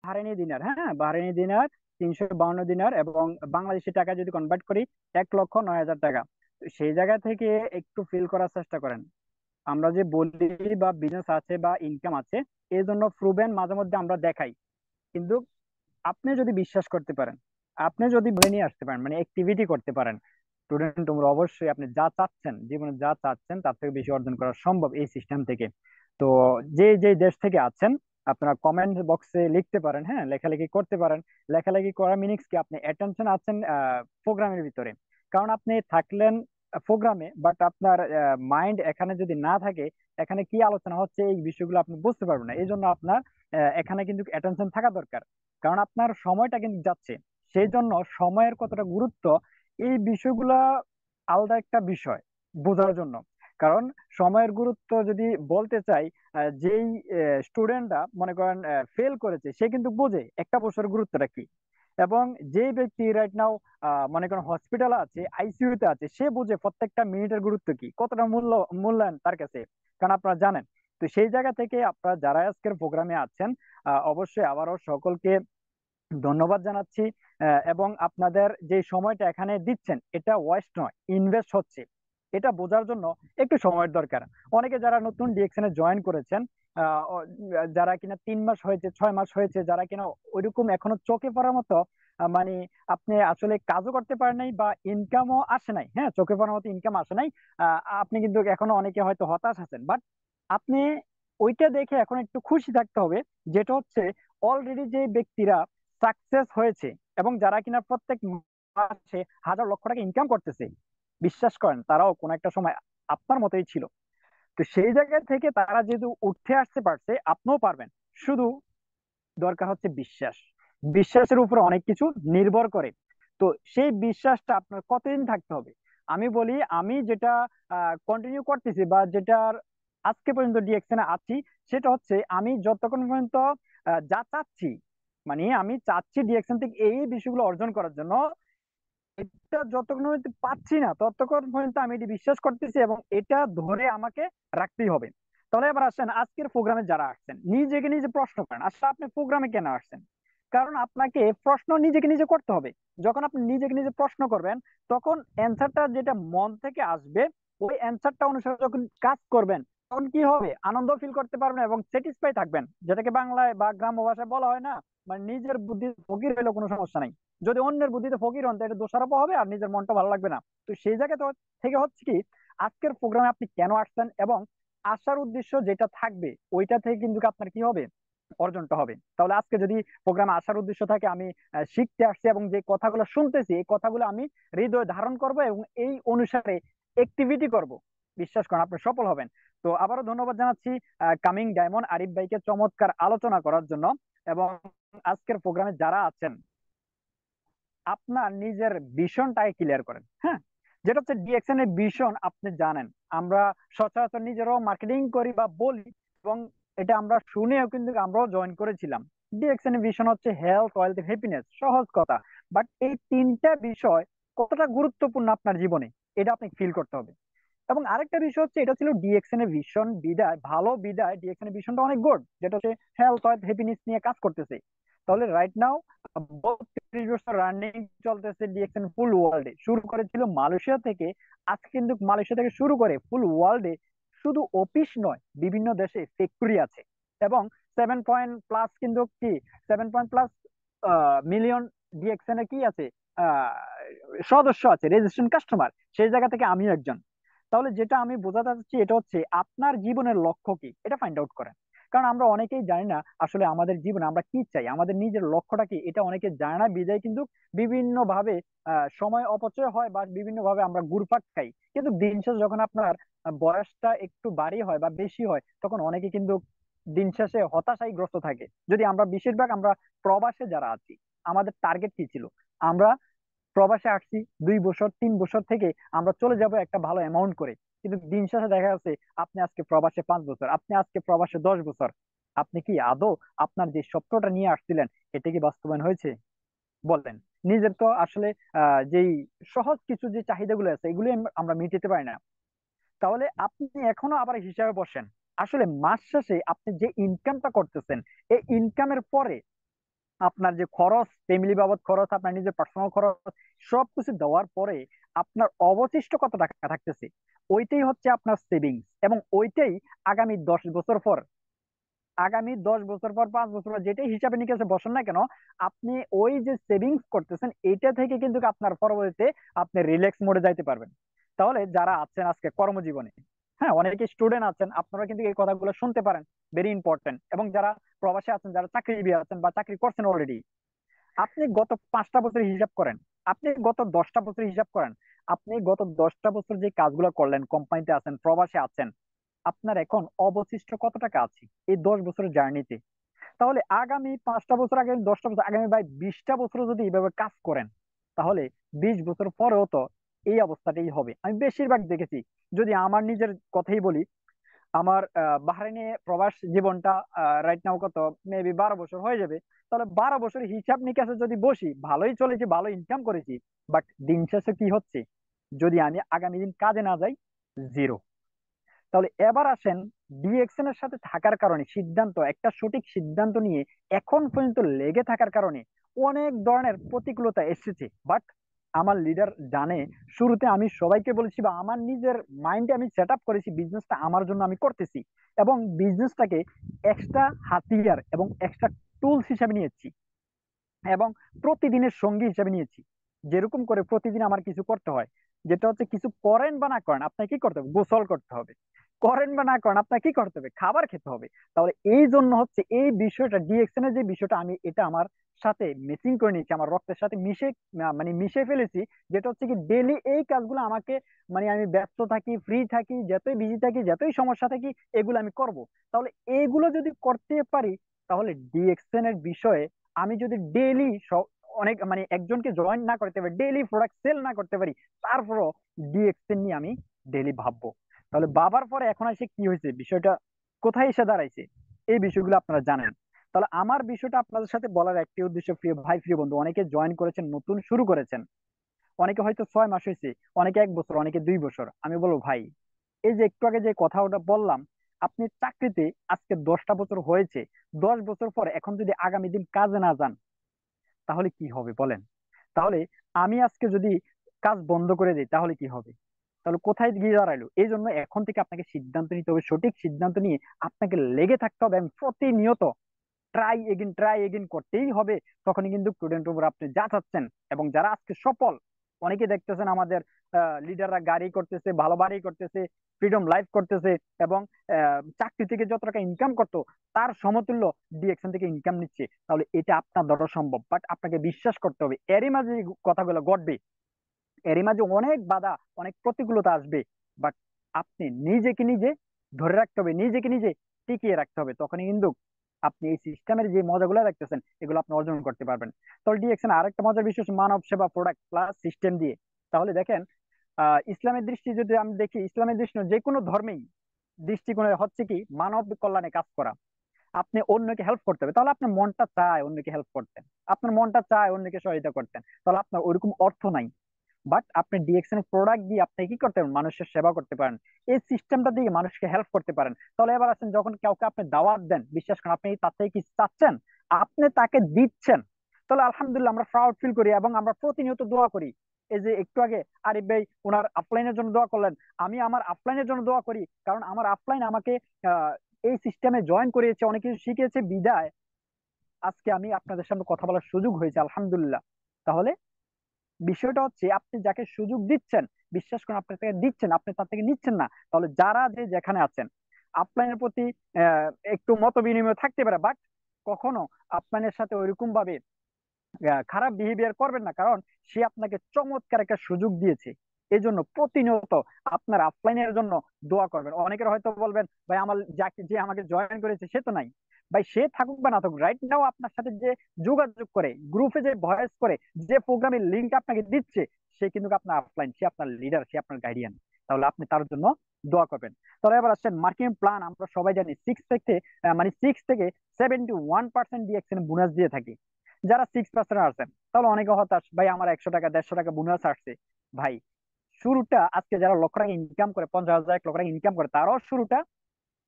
বাহরাইনি দিনার, হ্যাঁ বাহরাইনি দিনার 352 দিনার, এবং বাংলাদেশি টাকা যদি কনভার্ট করি 1,09,000 টাকা। তো সেই জায়গা থেকে একটু ফিল করার চেষ্টা করেন। আমরা যে বলি বা বিজনেস আছে বা ইনকাম আছে, এই জন্য প্রুভেন মাঝে মধ্যে আমরা দেখাই, কিন্তু আপনি যদি বিশ্বাস করতে পারেন, আপনি যদি বলে নিয়ে আসতে পারেন, মানে অ্যাক্টিভিটি করতে পারেন, স্টুডেন্ট তোমরা অবশ্যই আপনি যা চাচ্ছেন জীবনে, যা চাচ্ছেন তার থেকে বেশি অর্জন করা সম্ভব এই সিস্টেম থেকে। তো যে যে দেশ থেকে আছেন আপনারা কমেন্ট বক্সে লিখতে পারেন, হ্যাঁ লেখালেখি করতে পারেন। লেখালেখি করা মিনিংস কি, আপনি অ্যাটেনশন আছেন প্রোগ্রামের ভিতরে। কারণ আপনি থাকলেন প্রোগ্রামে, বাট আপনার মাইন্ড এখানে যদি না থাকে, এখানে কি আলোচনা হচ্ছে এই বিষয়গুলো আপনি বুঝতে পারবেন না। এই জন্য আপনার এখানে কিন্তু অ্যাটেনশন থাকা দরকার, কারণ আপনার সময়টা কিন্তু যাচ্ছে। সেই জন্য সময়ের কতটা গুরুত্ব, এই বিষয়গুলা আলাদা একটা বিষয় বোঝার জন্য। কারণ সময়ের গুরুত্ব যদি বলতে চাই, যেই স্টুডেন্টরা মনে করেন ফেল করেছে, সে কিন্তু বোঝে একটা বছরের গুরুত্বটা কি। এবং যে ব্যক্তি রাইট নাও মনে করেন হসপিটালে আছে, আইসিইউ তে আছে, সে বুঝে প্রত্যেকটা মিনিটের গুরুত্ব কি, কতটা মূল্যায়ন তার কাছে, কারণ আপনারা জানেন। তো সেই জায়গা থেকে আপনারা যারা আজকের প্রোগ্রামে আছেন, অবশ্যই আবারও সকলকে ধন্যবাদ জানাচ্ছি। এবং আপনাদের যে সময়টা এখানে দিচ্ছেন, এটা ওয়েস্ট নয়, ইনভেস্ট হচ্ছে। এটা বোঝার জন্য একটু সময়ের দরকার। অনেকে যারা নতুন ডিএক্সএন এ জয়েন করেছেন, যারা কিনা 3 মাস হয়েছে, 6 মাস হয়েছে, যারা কিনা ওইরকম এখনো চোখে পড়ার মতো মানে আপনি আসলে কাজও করতে পারেন নাই বা ইনকামও আসে নাই, হ্যাঁ চোখে পড়ার মতো ইনকাম আসে নাই, আপনি কিন্তু এখনো অনেকে হয়তো হতাশ আছেন। বাট আপনি ওইটা দেখে এখন একটু খুশি থাকতে হবে, যেটা হচ্ছে অলরেডি যে ব্যক্তিরা সাকসেস হয়েছে এবং যারা কিনা প্রত্যেক মাসে হাজার লক্ষ টাকা ইনকাম করতেছে, বিশ্বাস করেন তারাও কোনো একটা সময় আপনার মতোই ছিল। তো সেই জায়গা থেকে তারা যেহেতু উঠে আসতে পারছে, আপনিও পারবেন। শুধু দরকার হচ্ছে বিশ্বাস। বিশ্বাসের উপর অনেক কিছু নির্ভর করে। তো সেই বিশ্বাসটা আপনার কতদিন থাকতে হবে। আমি বলি, আমি যেটা কন্টিনিউ করতেছি বা যেটার আজকে পর্যন্ত ডিএকশনে আছি, সেটা হচ্ছে আমি যতক্ষণ পর্যন্ত যা চাচ্ছি, মানে আমি চাচ্ছি ডিএকশন থেকে এই বিষয়গুলো অর্জন করার জন্য, এটা যতক্ষণ পর্যন্ত পাচ্ছি না ততক্ষণ পর্যন্ত আমি এটি বিশ্বাস করতেছি এবং এটা ধরে আমাকে রাখতেই হবে। তাহলে এবার আসেন আজকের প্রোগ্রামে যারা আসছেন, নিজেকে নিজে প্রশ্ন করেন, আসলে আপনি প্রোগ্রামে কেন আসছেন। কারণ আপনাকে প্রশ্ন নিজেকে নিজে করতে হবে। যখন আপনি নিজেকে নিজে প্রশ্ন করবেন, তখন অ্যান্সারটা যেটা মন থেকে আসবে, ওই অ্যান্সারটা অনুসারে যখন কাজ করবেন, তখন কি হবে, আনন্দ ফিল করতে পারবেন এবং স্যাটিসফাই থাকবেন, যেটাকে বাংলায় বা গ্রাম্য ভাষায় বলা হয় না, মানে নিজের বুদ্ধি ফকির হইলেও কোনো সমস্যা নাই। যদি অন্যের বুদ্ধিতে ফকির হন, তাহলে দোষারোপ হবে আর নিজের মনটা ভালো লাগবে না। তো সেই জায়গা থেকে হচ্ছে কি, আজকের প্রোগ্রামে আপনি কেন আসছেন এবং আসার উদ্দেশ্য যেটা থাকবে, ওইটা থেকে কিন্তু আপনার কি হবে, অর্জনটা হবে। তাহলে আজকে যদি প্রোগ্রামে আসার উদ্দেশ্য থাকে আমি শিখতে আসছি এবং যে কথাগুলো শুনতেছি, এই কথাগুলো আমি হৃদয়ে ধারণ করব এবং এই অনুসারে অ্যাক্টিভিটি করব, বিশ্বাস করেন আপনি সফল হবেন। তো আবারও ধন্যবাদ জানাচ্ছি কামিং ডায়মন্ড আরিফ ভাইকে চমৎকার আলোচনা করার জন্য। এবং আজকের প্রোগ্রামে যারা আছেন, আপনার নিজের ভিশনটাকে ক্লিয়ার করেন, হ্যাঁ যেটা হচ্ছে ডিএক্সএন এর ভিশন আপনি জানেন। আমরা সচরাচর নিজেরাও মার্কেটিং করি বা বলি, এবং এটা আমরা শুনেও কিন্তু আমরাও জয়েন করেছিলাম। ডিএক্সএন এর ভিশন হচ্ছে হেলথ, ওয়েলথ, হ্যাপিনেস, সহজ কথা। বাট এই তিনটা বিষয় কতটা গুরুত্বপূর্ণ আপনার জীবনে, এটা আপনি ফিল করতে হবে। এবং আরেকটা বিষয় হচ্ছে, এটা ছিল ডিএক্সএন এর ভিশন বিদায়, ভালো বিদায় ডিএক্সএন এর ভিশনটা অনেক গুড, যেটা হচ্ছে হেলথ ওয়েলথ হ্যাপিনেস নিয়ে কাজ করতেছে। তাহলে রাইট নাও 32 বছর রানিং চলতেছে ডিএক্সএন ফুল ওয়ার্ল্ডে, শুরু করেছিল মালয়েশিয়া থেকে। আজকে কিন্তু মালয়েশিয়া থেকে শুরু করে ফুল ওয়ার্ল্ডে শুধু অফিস নয়, বিভিন্ন দেশে ফ্যাক্টরি আছে। এবং 7 পয়েন্ট প্লাস কিন্তু কি, 7 পয়েন্ট প্লাস মিলিয়ন ডিএক্সএন এ কি আছে, আহ সদস্য আছে, রেজিস্ট্রেশন কাস্টমার। সেই জায়গা থেকে আমিও একজন। তাহলে যেটা আমি বোঝাতে চাচ্ছি, এটা হচ্ছে আপনার জীবনের লক্ষ্য কি, এটা ফাইন্ড আউট করেন। কারণ আমরা অনেকেই জানি না আসলে আমাদের জীবনে আমরা কি চাই, আমাদের নিজের লক্ষ্যটা কি, এটা অনেকে জানে না, বিদায় কিন্তু বিভিন্ন ভাবে সময় অপচয় হয় বা বিভিন্ন ভাবে আমরা ঘুরপাক খাই। কিন্তু দিন শেষে যখন আপনার বয়সটা একটু বাড়ি হয় বা বেশি হয়, তখন অনেকে কিন্তু দিন শেষে হতাশায় গ্রস্ত থাকে। যদি আমরা বেশিরভাগ আমরা প্রবাসে যারা আছি, আমাদের টার্গেট কি ছিল, আমরা প্রবাসে আসছি 2 বছর 3 বছর থেকে আমরা চলে যাব একটা ভালো অ্যামাউন্ট করে। কিন্তু দিন শেষে দেখা যাচ্ছে আপনি আজকে প্রবাসে 5 বছর, আপনি আজকে প্রবাসে 10 বছর, আপনি কি আদৌ আপনার যে স্বপ্নটা নিয়ে আসছিলেন, এটা কি বাস্তবায়ন হয়েছে বলেন। নিজের তো আসলে যেই সহজ কিছু যে চাহিদাগুলো আছে, এগুলি আমরা মিটাতে পারি না। তাহলে আপনি এখনো আবার হিসাবে বসেন, আসলে মাস শেষে আপনি যে ইনকামটা করতেছেন, এই ইনকামের পরে আপনার যে খরচ, ফ্যামিলি বাবদ খরচ, আপনার নিজের পার্সোনাল খরচ, সবকিছু দেওয়ার পরে আপনার অবশিষ্ট কত টাকা থাকতেছে, ওইটাই হচ্ছে আপনার সেভিংস। এবং ওইটাই আগামী 10 বছর পর, আগামী 10 বছর পর, 5 বছর পর, যেটাই হিসাবে নিকেশে বসেন না কেন, আপনি ওই যে সেভিংস করতেছেন এটা থেকে কিন্তু আপনার পরবর্তীতে আপনি রিল্যাক্স মোডে যাইতে পারবেন। তাহলে যারা আছেন আজকে কর্মজীবনে, হ্যাঁ অনেকে স্টুডেন্ট আছেন, আপনারা কিন্তু এই কথাগুলো শুনতে পারেন, ভেরি ইম্পর্টেন্ট। এবং যারা প্রবাসী আছেন, যারা চাকরিজীবী আছেন বা চাকরি করছেন অলরেডি, আপনি গত 5টা বছর হিসাব করেন, আপনি গত 10টা বছর হিসাব করেন, আপনি গত 10টা বছর যে কাজগুলো করলেন, কোম্পানিতে আছেন, প্রবাসে আছেন, আপনার এখন অবশিষ্ট কত টাকা আছে এই 10 বছরের জার্নিতে। তাহলে আগামী 5টা বছর, আগামী 10টা বছর, আগামী ভাই 20টা বছর যদি এইভাবে কাজ করেন, তাহলে 20 বছর পরেও তো এই অবস্থাটাই হবে। আমি বেশিরভাগ দেখেছি, যদি আমার নিজের কথাই বলি, আমার বাহরাইনে প্রবাস জীবনটা রাইট নাও কত, মেবি 12 বছর হয়ে যাবে। তাহলে 12 বছর হিসাব নিকাশে যদি বসি, ভালোই চলেছি, ভালো ইনকাম করেছি, বাট দিন শেষে কি হচ্ছে, যদি আমি আগামী দিন কাজে না যাই, জিরো। তাহলে এবার আসেন, ডিএকশন এর সাথে থাকার কারণে সিদ্ধান্ত, একটা সঠিক সিদ্ধান্ত নিয়ে এখন পর্যন্ত লেগে থাকার কারণে অনেক ধরনের প্রতিকূলতা এসেছে। বাট আমার লিডার জানে, শুরুতে আমি সবাইকে বলেছি বা আমার নিজের মাইন্ডে আমি সেট আপ করেছি, বিজনেসটা আমার জন্য আমি করতেছি, এবং বিজনেসটাকে এক্সট্রা হাতিয়ার এবং এক্সট্রা টুলস হিসাবে নিয়েছি, এবং প্রতিদিনের সঙ্গী হিসেবে নিয়েছি। যেরকম করে প্রতিদিন আমার কিছু করতে হয়, যেটা হচ্ছে কিছু করেন বা না করেন আপনাকে কি করতে হবে, গোসল করতে হবে, করেন বা না করেন আপনাকে কি করতে হবে, খাবার খেতে হবে। তাহলে এই জন্য হচ্ছে এই বিষয়টা, ডিএকশন এর যে বিষয়টা, আমি এটা আমার সাথে ম্যাচিং করে নিয়েছি, আমার রক্তের সাথে মিশে, মানে মিশে ফেলেছি। যেটা হচ্ছে কি ডেলি এই কাজগুলো আমাকে, মানে আমি ব্যস্ত থাকি, ফ্রি থাকি, যতই বিজি থাকি, যতই সমস্যা থাকি, এগুলো আমি করব। তাহলে এইগুলো যদি করতে পারি, তাহলে ডিএকশন এর বিষয়ে আমি যদি ডেইলি অনেক, মানে একজনকে জয়েন না করতে পারি, ডেইলি প্রোডাক্ট সেল না করতে পারি, তারপরও ডিএক্সএন নিয়ে আমি ডেইলি ভাববো। তাহলে ভাবার পরে এখন এসে কি হয়েছে, বিষয়টা কোথায় এসে দাঁড়াইছে, এই বিষয়গুলো আপনারা জানেন। তাহলে আমার বিষয়টা আপনাদের সাথে বলার একটি উদ্দেশ্য, প্রিয় ভাই, প্রিয় বন্ধু, অনেকে জয়েন করেছেন, নতুন শুরু করেছেন, অনেকে হয়তো 6 মাস হয়েছে, অনেকে 1 বছর, অনেকে 2 বছর। আমি বলবো ভাই, এই যে একটু আগে যে কথা ওটা বললাম, আপনি চাকরিতে আজকে 10টা বছর হয়েছে, 10 বছর পর এখন যদি আগামী দিন কাজে না যান, তাহলে কি হবে বলেন? তাহলে আমি আজকে যদি কাজ বন্ধ করে দিই, তাহলে কি হবে? তাহলে কোথায় গিয়ে দাঁড়াইলো? এই জন্য এখন থেকে আপনাকে সিদ্ধান্ত নিতে হবে, সঠিক সিদ্ধান্ত নিয়ে আপনাকে লেগে থাকতে হবে এবং প্রতিনিয়ত ট্রাই এগেন করতেই হবে। তখনই কিন্তু স্টুডেন্টের উপর আপনি যা চাচ্ছেন, এবং যারা আজকে সফল, অনেকে দেখতেছেন আমাদের লিডাররা গাড়ি করতেছে, ভালো বাড়ি করতেছে, ফ্রিডম লাইফ করতেছে, এবং চাকরি থেকে যত টাকা ইনকাম করতো তার সমতুল্য ডিএকশন থেকে ইনকাম নিচ্ছে। তাহলে এটা আপনার দ্বারা সম্ভব, বাট আপনাকে বিশ্বাস করতে হবে। এরই মাঝে এই কথাগুলো ঘটবে, এরই মাঝে অনেক বাধা, অনেক প্রতিকূলতা আসবে, বাট আপনি নিজেকে নিজে ধরে রাখতে হবে, নিজেকে নিজে টিকিয়ে রাখতে হবে, তখনই কিন্তু আপনি এই সিস্টেমের যে মজাগুলো দেখতেছেন এগুলো আপনি অর্জন করতে পারবেন। তো ডিএকশন আরেকটা মজার বিষয় হচ্ছে মানব সেবা, প্রোডাক্ট প্লাস সিস্টেম দিয়ে। তাহলে দেখেন, ইসলামের দৃষ্টি যদি আমি দেখি, ইসলামের দৃষ্টি যে কোনো ধর্মেই দৃষ্টিকোণে হচ্ছে কি মানব কল্যাণে কাজ করা, আপনি অন্যকে হেল্প করতে হবে। তাহলে আপনার মনটা চায় অন্যকে হেল্প করতেন, আপনার মনটা চায় অন্যকে সহায়তা করতেন, তাহলে আপনার ওইরকম অর্থ নাই, বাট আপনি ডিএক্সএন প্রোডাক্ট দিয়ে আপনি কি করতে পারেন, মানুষের সেবা করতে পারেন, এই সিস্টেমটা দিয়ে মানুষকে হেল্প করতে পারেন। তাহলে এবার আসেন, যখন কাউকে আপনি দাওয়াত দেন, বিশ্বাস করেন আপনি তার থেকে কি চাচ্ছেন, আপনি তাকে দিচ্ছেন, তাহলে আলহামদুলিল্লাহ আমরা প্রাউড ফিল করি এবং আমরা প্রতিনিয়ত দোয়া করি। এই যে একটু আগে আরিফ ভাই ওনার আপলাইনের জন্য দোয়া করলেন, আমি আমার আপলাইনের জন্য দোয়া করি, কারণ আমার আপলাইন আমাকে আহ, এই সিস্টেমে জয়েন করিয়েছে, অনেক কিছু শিখিয়েছে, বিদায় আজকে আমি আপনাদের সামনে কথা বলার সুযোগ হয়েছে, আলহামদুলিল্লাহ। তাহলে বিষয়টা হচ্ছে, আপনি যাকে সুযোগ দিচ্ছেন, বিশ্বাস করুন আপনি তাকে দিচ্ছেন, আপনি তার থেকে নিচ্ছেন না। তাহলে যারা যে যেখানে আছেন, আপলাইনের প্রতি একটু মত বিনিময় থাকতে পারে, বাট কখনো আপলাইনের সাথে ওইরকম ভাবে খারাপ বিহেভিয়ার করবেন না, কারণ সে আপনাকে চমৎকার একটা সুযোগ দিয়েছে। এই জন্য প্রতিনিয়ত আপনার আপলাইনের জন্য দোয়া করবেন। অনেকের হয়তো বলবেন, ভাই আমার যাকে, যে আমাকে জয়েন করেছে সে তো নাই। ভাই সে থাকুক বা না থাকুক, রাইট নাও আপনার সাথে যে যোগাযোগ করে, গ্রুপে যে ভয়েস করে, যে প্রোগ্রামের লিঙ্ক আপনাকে দিচ্ছে, সে কিন্তু আপনার আপলাইন, সে আপনার লিডার, সে আপনার গাইডিয়ান। তাহলে আপনি তার জন্য দোয়া করবেন। তাহলে এবার আসছেন মার্কেটিং প্ল্যান। আমরা সবাই জানি 6 থেকে 71% ডিএকশন বোনাস দিয়ে থাকি। যারা 6% আসছেন, তাহলে অনেকে হতাশ, ভাই আমার 100 টাকা 150 টাকা বোনাস আসছে। ভাই শুরুটা আজকে যারা লক্ষ টাকা ইনকাম করে, 50,000 1 লক্ষ টাকা ইনকাম করে, তারাও শুরুটা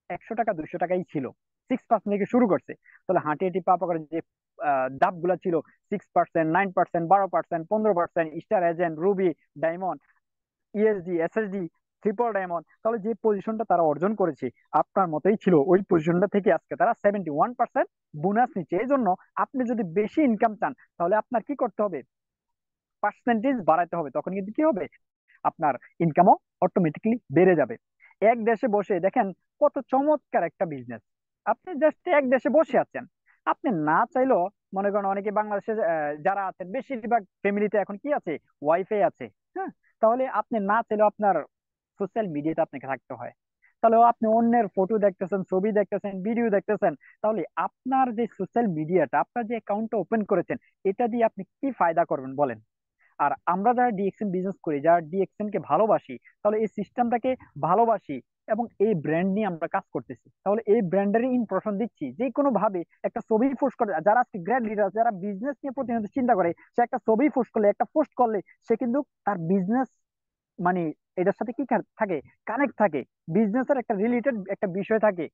100 টাকা 200 টাকাই ছিল, 6% থেকে শুরু করছে। তাহলে হাঁটি হাঁটি পা পা করে যে ধাপগুলা ছিল 6%, 9%, 12%, 15%, star agent, Ruby, diamond, ESD, SSD, triple diamond, তাহলে যে পজিশনটা তারা অর্জন করেছে আপনার মতোই ছিল, ওই পজিশনটা থেকে আজকে তারা 71% বোনাস নিচ্ছে। এই জন্য আপনি যদি বেশি ইনকাম চান তাহলে আপনার কি করতে হবে, পার্সেন্টেজ বাড়াতে হবে। তখন কিন্তু কি হবে, আপনার ইনকামও অটোমেটিক্যালি বেড়ে যাবে। এক দেশে বসে দেখেন কত চমৎকার একটা বিজনেস। আপনি জাস্ট এক দেশে বসে আছেন, আপনি না চাইলেও, মনে করেন অনেকে বাংলাদেশে যারা আছেন বেশিরভাগ ফ্যামিলিতে এখন কি আছে, ওয়াইফাই আছে। হ্যাঁ, তাহলে আপনি না চাইলেও আপনার সোশ্যাল মিডিয়াতে আপনাকে থাকতে হয়। তাহলে আপনি অন্যের ফটো দেখতেছেন, ছবি দেখতেছেন, ভিডিও দেখতেছেন, তাহলে আপনার যে সোশ্যাল মিডিয়াটা, আপনার যে অ্যাকাউন্টটা ওপেন করেছেন, এটা দিয়ে আপনি কি ফায়দা করবেন বলেন। আর আমরা যারা ডিএক্সএন বিজনেস করি, যারা ডিএক্সএন কে ভালোবাসি, তাহলে এই সিস্টেমটাকে ভালোবাসি এবং এই ব্র্যান্ড নিয়ে আমরা কাজ করতেছি, তাহলে এই ব্র্যান্ডেরই ইমপ্রেশন দিচ্ছি। যে কোনো ভাবে একটা ছবি পোস্ট করে, যারা আজকে গ্র্যান্ড লিডার, যারা বিজনেস নিয়ে প্রতিনিয়ত চিন্তা করে, সে একটা ছবি পোস্ট করলে, একটা পোস্ট করলে, সে কিন্তু তার বিজনেস মানে এটার সাথে কি থাকে, কানেক্ট থাকে, বিজনেসের একটা রিলেটেড একটা বিষয় থাকে।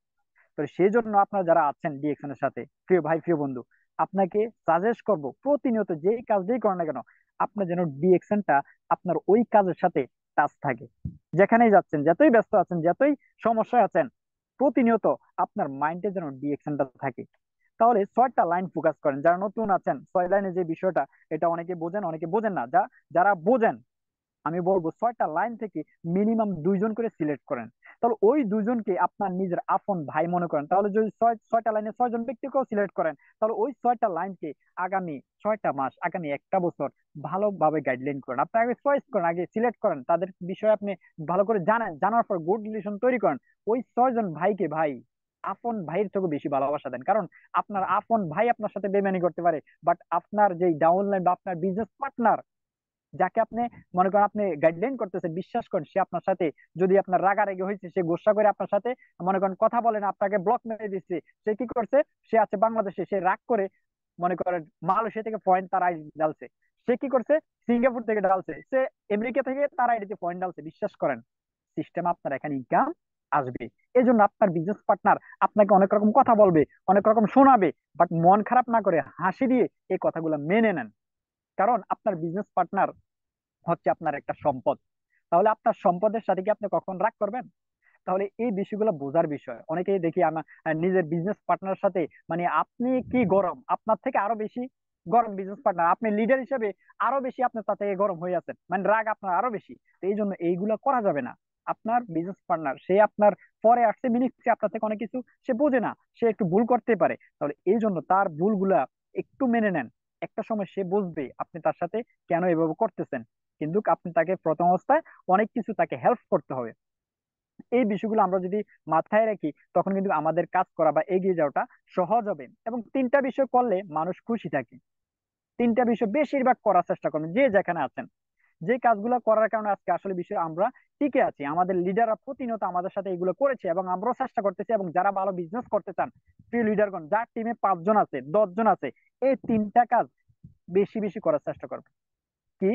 তো সেই জন্য আপনারা যারা আছেন ডিএক্সএন এর সাথে, প্রিয় ভাই প্রিয় বন্ধু, আপনাকে সাজেস্ট করব প্রতিনিয়ত যেই কাজটাই করেন না কেন, আপনার যেন ডিএক্সএনটা আপনার ওই কাজের সাথে টাচ থাকে। যেখানেই যাচ্ছেন, যতই ব্যস্ত আছেন, যতই সমস্যায় আছেন, প্রতিনিয়ত আপনার মাইন্ডে যেন ডিএক্সএনটা থাকে। তাহলে 6টা লাইন ফোকাস করেন। যারা নতুন আছেন, 6 লাইনে যে বিষয়টা, এটা অনেকে বোঝেন, অনেকে বোঝেন না। যারা বোঝেন, আমি বলবো 6টা লাইন থেকে মিনিমাম 2জন করে সিলেক্ট করেন। তাহলে ওই 2জনকে আপনার নিজের আপন ভাই মনে করেন। তাহলে যদি 6টা লাইনে 6জন ব্যক্তিকেও সিলেক্ট করেন, তাহলে ওই 6টা লাইনকে আগামী 6টা মাস, আগামী একটা বছর ভালোভাবে গাইডলাইন করেন। আপনি আগে চয়েস করেন, আগে সিলেক্ট করেন, তাদের বিষয়ে আপনি ভালো করে জানেন, জানার পর গুড রিলেশন তৈরি করেন। ওই 6জন ভাইকে ভাই আপন ভাইয়ের থেকে বেশি ভালোবাসা দেন। কারণ আপনার আপন ভাই আপনার সাথে বেমানি করতে পারে, বাট আপনার যে ডাউনলাইন বা আপনার বিজনেস পার্টনার, যাকে আপনি মনে করেন আপনি গাইডলাইন করতেছেন, বিশ্বাস করেন, সে আপনার সাথে, যদি আপনার রাগারাগি হয়েছে, সে গোসা করে আপনার সাথে মনে করেন কথা বলেন, আপনাকে ব্লক মেরে দিচ্ছে, সে কি করছে, সে আছে বাংলাদেশে, সে রাগ করে মনে করেন মালয়েশিয়া থেকে পয়েন্ট তার আইডি ডালছে, সে কি করছে, সিঙ্গাপুর থেকে ডালছে, সে আমেরিকা থেকে তার আইডিতে পয়েন্ট ডালছে, বিশ্বাস করেন সিস্টেম আপনার এখানে ইনকাম আসবে। এই জন্য আপনার বিজনেস পার্টনার আপনাকে অনেক রকম কথা বলবে, অনেক রকম শোনাবে, বাট মন খারাপ না করে হাসি দিয়ে এই কথাগুলো মেনে নেন। কারণ আপনার বিজনেস পার্টনার হচ্ছে আপনার একটা সম্পদ। তাহলে আপনার সম্পদের সাথে কি আপনি কখন রাগ করবেন? তাহলে এই বিষয়গুলো বোঝার বিষয়। অনেকেই দেখি আমার নিজের বিজনেস পার্টনার সাথে, মানে আপনি কি গরম, আপনার থেকে আরো বেশি গরম বিজনেস পার্টনার, আপনি লিডার হিসেবে আরো বেশি আপনার তার থেকে গরম হয়ে আছেন, মানে রাগ আপনার আরো বেশি। তো এই জন্য এইগুলা করা যাবে না। আপনার বিজনেস পার্টনার সে আপনার পরে আসছে, মিনিট আপনার থেকে অনেক কিছু সে বোঝে না, সে একটু ভুল করতে পারে। তাহলে এই জন্য তার ভুলগুলা একটু মেনে নেন। একটা সময় সে বুঝবে আপনি তার সাথে কেন এভাবে করতেছেন, কিন্তু আপনি তাকে প্রথম অবস্থায় অনেক কিছু তাকে হেল্প করতে হবে। এই বিষয়গুলো আমরা যদি মাথায় রাখি, তখন কিন্তু আমাদের কাজ করা বা এগিয়ে যাওয়াটা সহজ হবে। এবং 3টা বিষয় করলে মানুষ খুশি থাকে। 3টা বিষয় বেশিরভাগ করার চেষ্টা করবেন যে যেখানে আছেন। যে কাজগুলো করার কারণে আজকে আসলে বিষয় আমরা টিকে আছি, আমাদের লিডাররা প্রতিনিয়ত আমাদের সাথে এগুলো করেছে এবং আমরাও চেষ্টা করতেছি। এবং যারা ভালো বিজনেস করতে চান, প্রিয় লিডারগণ, যার টিমে 5জন আছে, 10জন আছে, এই 3টা কাজ বেশি বেশি করার চেষ্টা করবেন। কি,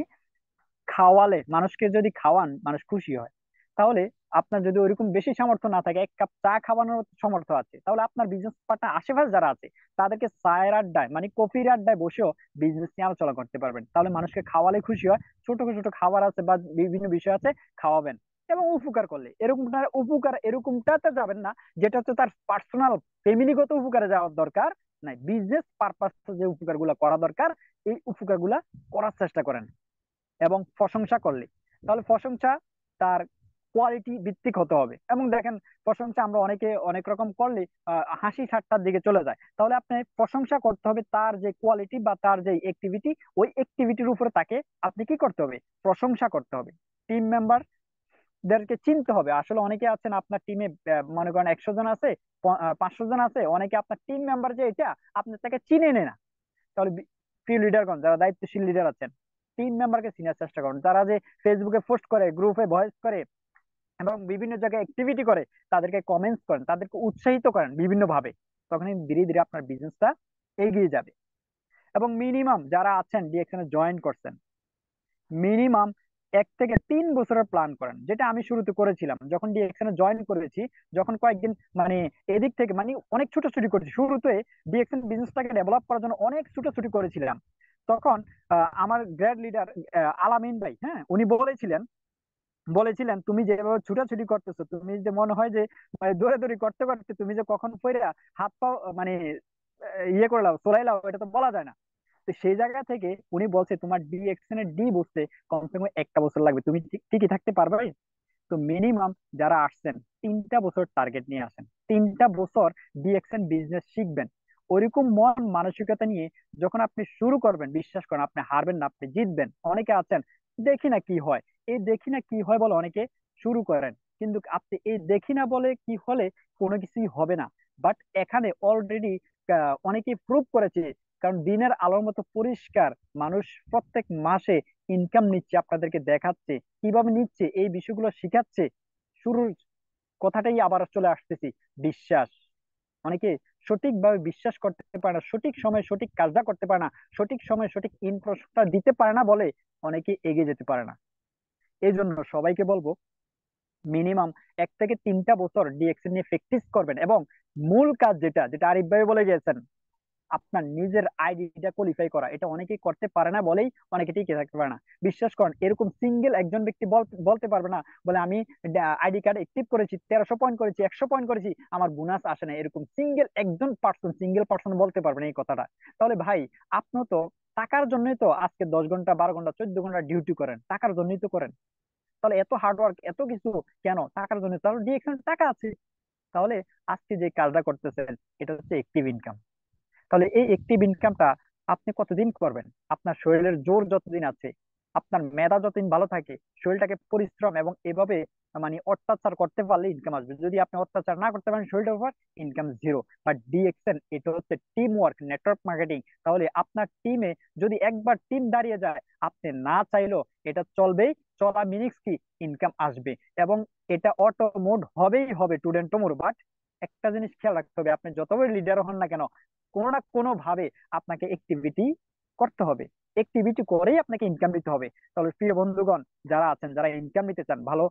খাওয়ালে, মানুষকে যদি খাওয়ান মানুষ খুশি হয়, তাহলে আপনার যদি ওইরকম বেশি সামর্থ্য না থাকে, 1 কাপ চা খাওয়ানোর সামর্থ্য আছে, তাহলে আপনার বিজনেস পার্টনার আশেপাশে যারা আছে তাদেরকে চায়ের আড্ডায়, মানে কফির আড্ডায় বসেও বিজনেস নিয়ে আলোচনা করতে পারবেন। তাহলে মানুষকে খাওয়ালে খুশি হয়, ছোট ছোট খাবার আছে বা বিভিন্ন বিষয় আছে, খাওয়াবেন। এবং উপকার করলে, এরকমটা উপকার এরকমটাতে যাবেন না যেটা হচ্ছে তার পার্সোনাল ফ্যামিলিগত উপকারে যাওয়ার দরকার নাই, বিজনেস পারপাস যে উপকার গুলা করা দরকার, এই উপকার গুলা করার চেষ্টা করেন। এবং প্রশংসা করলে, তাহলে প্রশংসা তার কোয়ালিটি ভিত্তিক হতে হবে। এবং দেখেন, প্রশংসা আমরা অনেকে অনেক রকম করলে হাসি ঠাট্টার দিকে চলে যায়। তাহলে আপনি প্রশংসা করতে হবে তার যে কোয়ালিটি বা তার যে অ্যাক্টিভিটি, ওই অ্যাক্টিভিটির উপরে তাকে আপনি কি করতে হবে, প্রশংসা করতে হবে। টিম মেম্বার দেরকে চিনতে হবে। আসলে অনেকে আছেন আপনার টিমে, মনে করেন 100 জন আছে, 500 জন আছে, অনেকে আপনার টিম মেম্বার যে এটা আপনার তাকে চিনে নেয় না। তাহলে প্রিয় লিডারগণ, যারা দায়িত্বশীল লিডার আছেন, টিম মেম্বারকে চিনার চেষ্টা করুন। তারা যে ফেসবুকে পোস্ট করে, গ্রুপে ভয়েস করে এবং বিভিন্ন জায়গায় অ্যাক্টিভিটি করে, তাদেরকে কমেন্টস করেন, তাদেরকে উৎসাহিত করেন বিভিন্ন ভাবে। তখনই ধীরে ধীরে আপনার বিজনেসটা এগিয়ে যাবে। এবং মিনিমাম যারা আছেন ডিএকশনে জয়েন করছেন, মিনিমাম 1 থেকে 3 বছরের প্ল্যান করেন, যেটা আমি শুরুতে করেছিলাম যখন ডিএক্সএন জয়েন করেছি। যখন কয়েকদিন মানে এদিক থেকে মানে অনেক ছুটোছুটি করেছি শুরুতে, ডিএক্সএন বিজনেসটাকে ডেভেলপ করার জন্য অনেক ছুটোছুটি করেছিলাম। তখন আমার গ্রেড লিডার আলামিন ভাই, হ্যাঁ, উনি বলেছিলেন বলেছিলেন তুমি যেভাবে ছুটাছুটি করতেছো, তুমি যে মনে হয় যে মানে দৌড়াদৌড়ি করতে করতে তুমি যে কখন পড়ে হাত পা মানে ইয়ে করে লাও চলাই লাও, এটা তো বলা যায় না। তো সেই জায়গা থেকে উনি বলছে তোমার ডিএক্সএন এর ডি বুঝতে কমসে কম 1টা বছর লাগবে, তুমি ঠিকই থাকতে পারবে। তো মিনিমাম যারা আসছেন 3টা বছর টার্গেট নিয়ে আসেন, 3টা বছর ডিএক্সএন বিজনেস শিখবেন। ওইরকম মন মানসিকতা নিয়ে যখন আপনি শুরু করবেন, বিশ্বাস করেন আপনি হারবেন না, আপনি জিতবেন। অনেকে আছেন দেখি না কি হয়, এই দেখি না কি হয় বলে অনেকে শুরু করেন, কিন্তু আপনি এই দেখি না বলে কি হলে কোনো কিছুই হবে না। বাট এখানে অলরেডি অনেকেই প্রুভ করেছে, কারণ দিনের আলোর মতো পরিষ্কার মানুষ প্রত্যেক মাসে ইনকাম নিচ্ছে, আপনাদেরকে দেখাচ্ছে কিভাবে নিচ্ছে, এই বিষয়গুলো শিখাচ্ছে। শুরুর কথাটাই আবার চলে আসতেছি, বিশ্বাস। অনেকে সঠিকভাবে বিশ্বাস করতে পারে না, সঠিক সময়ে সঠিক কাজটা করতে পারে না, সঠিক সময়ে সঠিক ইনফরমেশনটা দিতে পারে না বলে অনেকে এগিয়ে যেতে পারে না। এই জন্য সবাইকে বলবো মিনিমাম 1 থেকে 3টা বছর ডিএক্সএল নিয়ে প্র্যাকটিস করবেন, এবং মূল কাজ যেটা যেটা আরিফ ভাই বলে গেছেন, আপনার নিজের আইডিটা কোয়ালিফাই করা, এটা অনেকেই করতে পারে না বলেই অনেকে টিকে থাকতে পারে না। বিশ্বাস করেন এরকম সিঙ্গেল একজন ব্যক্তি বলতে পারবে না বলে আমি আইডি কার্ড অ্যাক্টিভ করেছি, 1300 পয়েন্ট করেছি, 100 পয়েন্ট করেছি, আমার বোনাস আসে না, এরকম সিঙ্গেল পার্সন বলতে পারবে না এই কথাটা। তাহলে ভাই, আপনি তো টাকার জন্যই তো আজকে 10 ঘন্টা 12 ঘন্টা 14 ঘন্টা ডিউটি করেন, টাকার জন্যই তো করেন। তাহলে এত হার্ডওয়ার্ক এত কিছু কেন? টাকার জন্য। তাহলে ডিএকশন টাকা আছে। তাহলে আজকে যে কাজটা করতেছেন এটা হচ্ছে অ্যাক্টিভ ইনকাম। তাহলে এই অ্যাক্টিভ ইনকামটা আপনি কতদিন করবেন? আপনার শরীরের জোর যতদিন আছে, আপনার মেধা যতদিন ভালো থাকে, শরীরটাকে পরিশ্রম এবং এভাবে মানে অত্যাচার করতে পারলে ইনকাম আসবে। যদি আপনি অত্যাচার না করতে পারেন শরীরের উপর, ইনকাম জিরো। বাট ডিএক্সএন এটা হচ্ছে টিম ওয়ার্ক, নেটওয়ার্ক মার্কেটিং। তাহলে আপনার টিমে যদি একবার টিম দাঁড়িয়ে যায়, আপনি না চাইলেও এটা চলবেই। চলা মিনিক্স কি, ইনকাম আসবে। এবং এটা অটো মোড হবেই হবে, টুডেন্ট মোড। বাট একটা জিনিস খেয়াল রাখতে হবে, আপনি যত বড় লিডার হন না কেন, কোনো না কোনো ভাবে আপনাকে অ্যাক্টিভিটি করতে হবে, অ্যাক্টিভিটি করেই আপনাকে ইনকাম দিতে হবে। তাহলে প্রিয় বন্ধুগণ, যারা আছেন, যারা ইনকাম নিতে চান, ভালো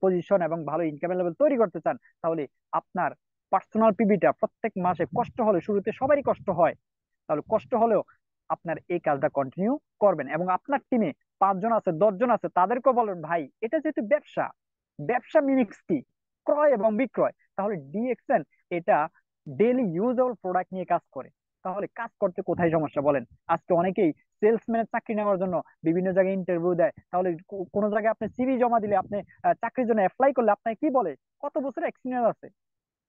পজিশন এবং ভালো ইনকামের লেভেল তৈরি করতে চান, তাহলে আপনার পার্সোনাল পিবিটা প্রত্যেক মাসে কষ্ট হলে, শুরুতে সবারই কষ্ট হয়, তাহলে কষ্ট হলেও আপনার এই কাজটা কন্টিনিউ করবেন। এবং আপনার টিমে 5 জন আছে 10 জন আছে, তাদেরকেও বলবেন ভাই এটা যেহেতু ব্যবসা, ব্যবসা মিনিংস কি, ক্রয় এবং বিক্রয়। তাহলে ডিএক্সএন এটা ডেইলি ইউজেবল প্রোডাক্ট নিয়ে কাজ করে। তাহলে কাজ করতে কোথায় সমস্যা বলেন? আজকে অনেকেই সেলসম্যানের চাকরি নেওয়ার জন্য বিভিন্ন জায়গায় ইন্টারভিউ দেয়। তাহলে কোনো জায়গায় আপনি সিভি জমা দিলে, আপনি চাকরির জন্য অ্যাপ্লাই করলে আপনাকে কি বলে, কত বছর এক্সপিরিয়েন্স আছে,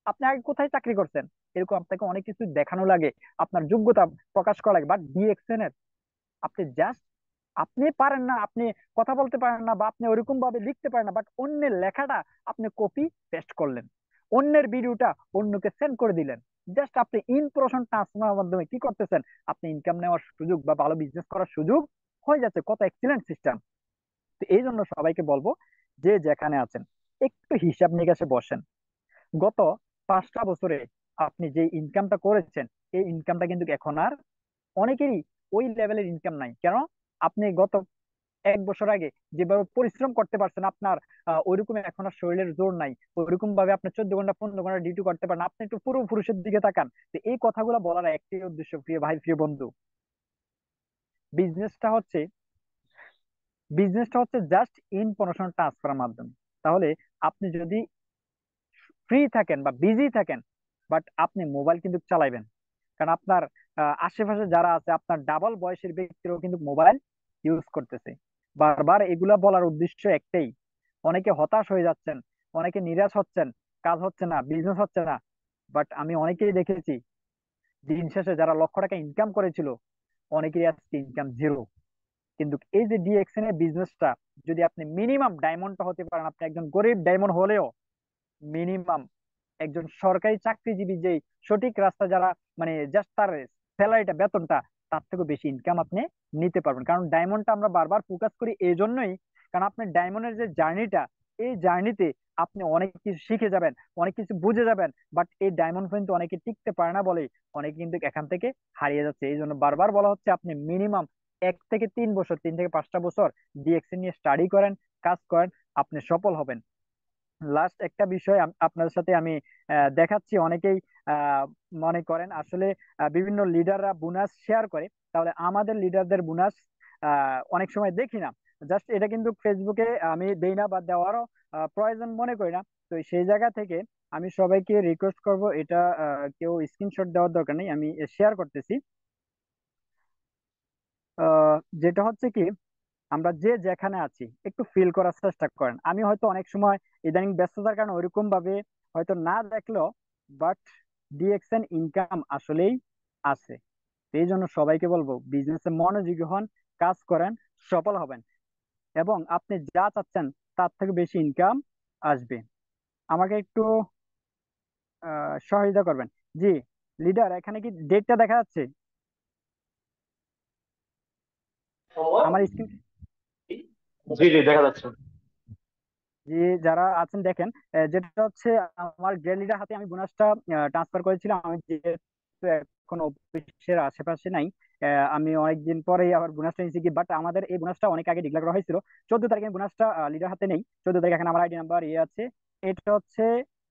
আপনি আগে কোথায় চাকরি করছেন, এরকম আপনাকে অনেক কিছু দেখানো লাগে, আপনার যোগ্যতা প্রকাশ করা লাগে। বাট ডিএক্সএন এর আপনি জাস্ট, আপনি পারেন না, আপনি কথা বলতে পারেন না, বা আপনি ওইরকম ভাবে লিখতে পারেন না, বাট অন্যের লেখাটা আপনি কপি পেস্ট করলেন, অন্যের ভিডিওটা অন্যকে সেন্ড করে দিলেন, জাস্ট আপনি ইনফরমেশন ট্রান্সফারের মাধ্যমে কি করতেছেন, আপনি ইনকাম নেওয়ার সুযোগ বা ভালো বিজনেস করার সুযোগ হয়ে যাচ্ছে। কত এক্সিলেন্ট সিস্টেম! তো এই জন্য সবাইকে বলবো, যে যেখানে আছেন একটু হিসাব নিকাশে বসেন। গত 5টা বছরে আপনি যে ইনকামটা করেছেন, এই ইনকামটা কিন্তু এখন আর অনেকেরই ওই লেভেলের ইনকাম নাই। কেন? আপনি গত 1 বছর আগে যেভাবে পরিশ্রম করতে পারছেন, আপনার ওইরকম এখন আর শরীরের জোর নাই, ওইরকম ভাবে আপনি 14 ঘন্টা 15 ঘন্টা ডিউটি করতে পারেন। আপনি একটু পুরো পুরুষের দিকে তাকান। তো এই কথাগুলো বলার একটাই উদ্দেশ্য, প্রিয় ভাই প্রিয় বন্ধু, বিজনেসটা হচ্ছে বিজনেসটা হচ্ছে জাস্ট ইনফরমেশন ট্রান্সফারের মাধ্যমে। তাহলে আপনি যদি ফ্রি থাকেন বা বিজি থাকেন, বাট আপনি মোবাইল কিন্তু চালাইবেন। কারণ আপনার আশেপাশে যারা আছে, আপনার ডাবল বয়সের ব্যক্তিরাও কিন্তু মোবাইল ইউজ করতেছে। বারবার এগুলা বলার উদ্দেশ্য একটাই, অনেকে হতাশ হয়ে যাচ্ছেন, অনেকে নিরাশ হচ্ছেন, কাজ হচ্ছে না, বিজনেস হচ্ছে না। বাট আমি অনেকেই দেখেছি দিন শেষে যারা লক্ষ টাকা ইনকাম করেছিল, অনেকেরই আজকে ইনকাম জিরো। কিন্তু এই যে ডিএক্সএন এর বিজনেসটা, যদি আপনি মিনিমাম ডায়মন্ডটা হতে পারেন, আপনি একজন গরিব ডায়মন্ড হলেও মিনিমাম একজন সরকারি চাকরিজীবী যে সঠিক রাস্তা যারা মানে জাস্ট তার স্যালারিটা বেতনটা তার থেকে বেশি ইনকাম আপনি নিতে পারবেন। কারণ ডায়মন্ডটা আমরা বারবার ফোকাস করি এই জন্যই, কারণ আপনি ডায়মন্ডের যে জার্নিটা, এই জার্নিতে আপনি অনেক কিছু শিখে যাবেন, অনেক কিছু বুঝে যাবেন। বাট এই ডায়মন্ড কিন্তু অনেকে টিকতে পারে না বলে অনেকে কিন্তু এখান থেকে হারিয়ে যাচ্ছে। এই জন্য বারবার বলা হচ্ছে আপনি মিনিমাম 1 থেকে 3 বছর, 3 থেকে 5টা বছর ডিএক্সএন নিয়ে স্টাডি করেন, কাজ করেন, আপনি সফল হবেন। লাস্ট একটা বিষয় আপনাদের সাথে আমি দেখাচ্ছি। অনেকেই আহ, মনে করেন আসলে বিভিন্ন লিডাররা বোনাস শেয়ার করে, তাহলে আমাদের লিডারদের বোনাস অনেক সময় দেখি না। জাস্ট এটা কিন্তু ফেসবুকে আমি দেই না বা দেওয়ারও প্রয়োজন মনে করি না। তো সেই জায়গা থেকে আমি সবাইকে রিকোয়েস্ট করব, এটা কেউ স্ক্রিনশট দেওয়ার দরকার নেই, আমি শেয়ার করতেছি। যেটা হচ্ছে কি, আমরা যে যেখানে আছি একটু ফিল করার চেষ্টা করেন। আমি হয়তো অনেক সময় ইদানিং ব্যস্ততার কারণে ওইরকম ভাবে হয়তো না দেখলেও, বাট ডিএক্সএন ইনকাম আসলেই আছে। এই জন্য সবাইকে বলবো বিজনেসে মনোযোগী হন, কাজ করেন, সফল হবেন, এবং আপনি যা চাচ্ছেন তার থেকে বেশি ইনকাম আসবে। আমাকে একটু সহযোগিতা করবেন। জি লিডার, এখানে কি ডেটটা দেখা যাচ্ছে আমার স্ক্রিন? জি জি, দেখা যাচ্ছে। যে যারা আছেন দেখেন, যেটা হচ্ছে আমার গ্রেড লিডার হাতে আমি বোনাসটা ট্রান্সফার করেছিলাম। আমি যেহেতু এখন অফিসের আশেপাশে নাই, আমি অনেকদিন পরেই আবার বোনাসটা নিয়েছি কি, বাট আমাদের এই বোনাসটা অনেক আগে ডিক্লেয়ার করা হয়েছিল। 14 তারিখে বোনাসটা লিডার হাতে নেই। 14 তারিখ এখানে আমার আইডি নাম্বার আছে। এটা হচ্ছে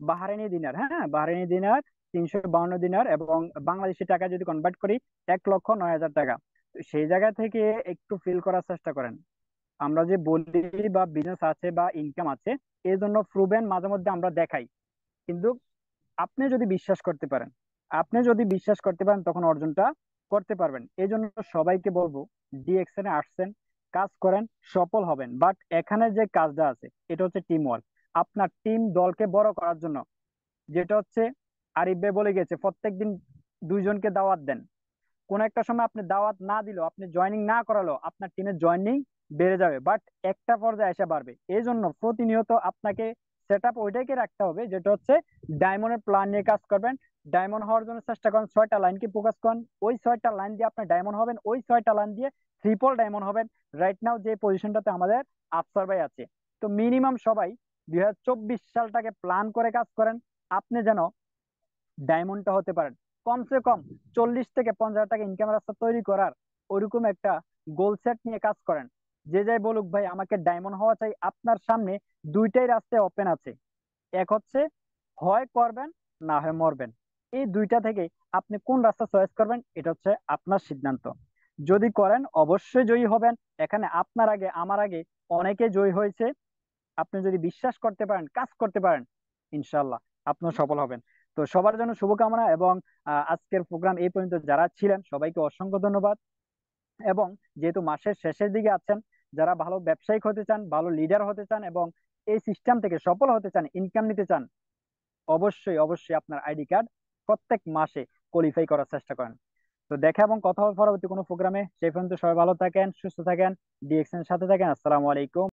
বাহারাইনি দিনার, হ্যাঁ বাহারাইনি দিনার, 352 দিনার, এবং বাংলাদেশি টাকা যদি কনভার্ট করি 1,09,000 টাকা। তো সেই জায়গা থেকে একটু ফিল করার চেষ্টা করেন। আমরা যে বলি বা বিজনেস আছে বা ইনকাম আছে, এই জন্য প্রুভেন মাঝে মধ্যে আমরা দেখাই, কিন্তু আপনি যদি বিশ্বাস করতে পারেন, তখন অর্জনটা করতে পারবেন। এই জন্য সবাইকে বলবো ডিএক্সএন এ আসছেন, কাজ করেন, সফল হবেন। বাট এখানে যে কাজটা আছে এটা হচ্ছে টিম ওয়ার্ক। আপনার টিম দলকে বড় করার জন্য, যেটা হচ্ছে আরিফ ভাই বলে গেছে, প্রত্যেকদিন 2 জনকে দাওয়াত দেন। কোন একটা সময় আপনি দাওয়াত না দিলেও, আপনি জয়েনিং না করালো, আপনার টিমের জয়েনিং বেড়ে যাবে, বাট একটা পর্যায়ে এসে বাড়বে। এই জন্য প্রতিনিয়ত আপনাকে সেট আপ ওইটাকে রাখতে হবে, যেটা হচ্ছে ডায়মন্ডের প্ল্যান নিয়ে কাজ করবেন। ডায়মন্ড হওয়ার জন্য চেষ্টা করেন, 6টা লাইনকে ফোকাস করেন। ওই 6টা লাইন দিয়ে আপনি ডায়মন্ড হবেন, ওই 6টা লাইন দিয়ে ট্রিপল ডায়মন্ড হবেন। রাইট নাও যে পজিশনটাতে আমাদের আফসার ভাই আছে। তো মিনিমাম সবাই 2024 সালটাকে প্ল্যান করে কাজ করেন, আপনি যেন ডায়মন্ডটা হতে পারেন। কমসে কম 40 থেকে 50 হাজার টাকা ইনকাম রাস্তা তৈরি করার ওইরকম একটা গোল সেট নিয়ে কাজ করেন। যে যাই বলুক ভাই আমাকে ডায়মন্ড হওয়া চাই, আপনার সামনে দুইটাই রাস্তা ওপেন আছে। এক হচ্ছে হয় করবেন, না হয় মরবেন। এই দুইটা থেকে আপনি কোন রাস্তা চয়েস করবেন, এটা হচ্ছে আপনার সিদ্ধান্ত। যদি করেন অবশ্যই জয়ী হবেন। এখানে আপনার আগে আমার আগে অনেকে জয়ী হয়েছে। আপনি যদি বিশ্বাস করতে পারেন, কাজ করতে পারেন, ইনশাল্লাহ আপনিও সফল হবেন। তো সবার জন্য শুভকামনা, এবং আজকের প্রোগ্রাম এই পর্যন্ত যারা ছিলেন সবাইকে অসংখ্য ধন্যবাদ। এবং যেহেতু মাসের শেষের দিকে আছেন, যারা ভালো ব্যবসায়িক হতে চান, ভালো লিডার হতে চান, এবং এই সিস্টেম থেকে সফল হতে চান, ইনকাম নিতে চান, অবশ্যই অবশ্যই আপনার আইডি কার্ড প্রত্যেক মাসে কোয়ালিফাই করার চেষ্টা করেন। তো দেখা এবং কথা হবে পরবর্তী কোনো প্রোগ্রামে। সেই পর্যন্ত সবাই ভালো থাকেন, সুস্থ থাকেন, ডিএক্সএন সাথে থাকেন। আসসালামু আলাইকুম।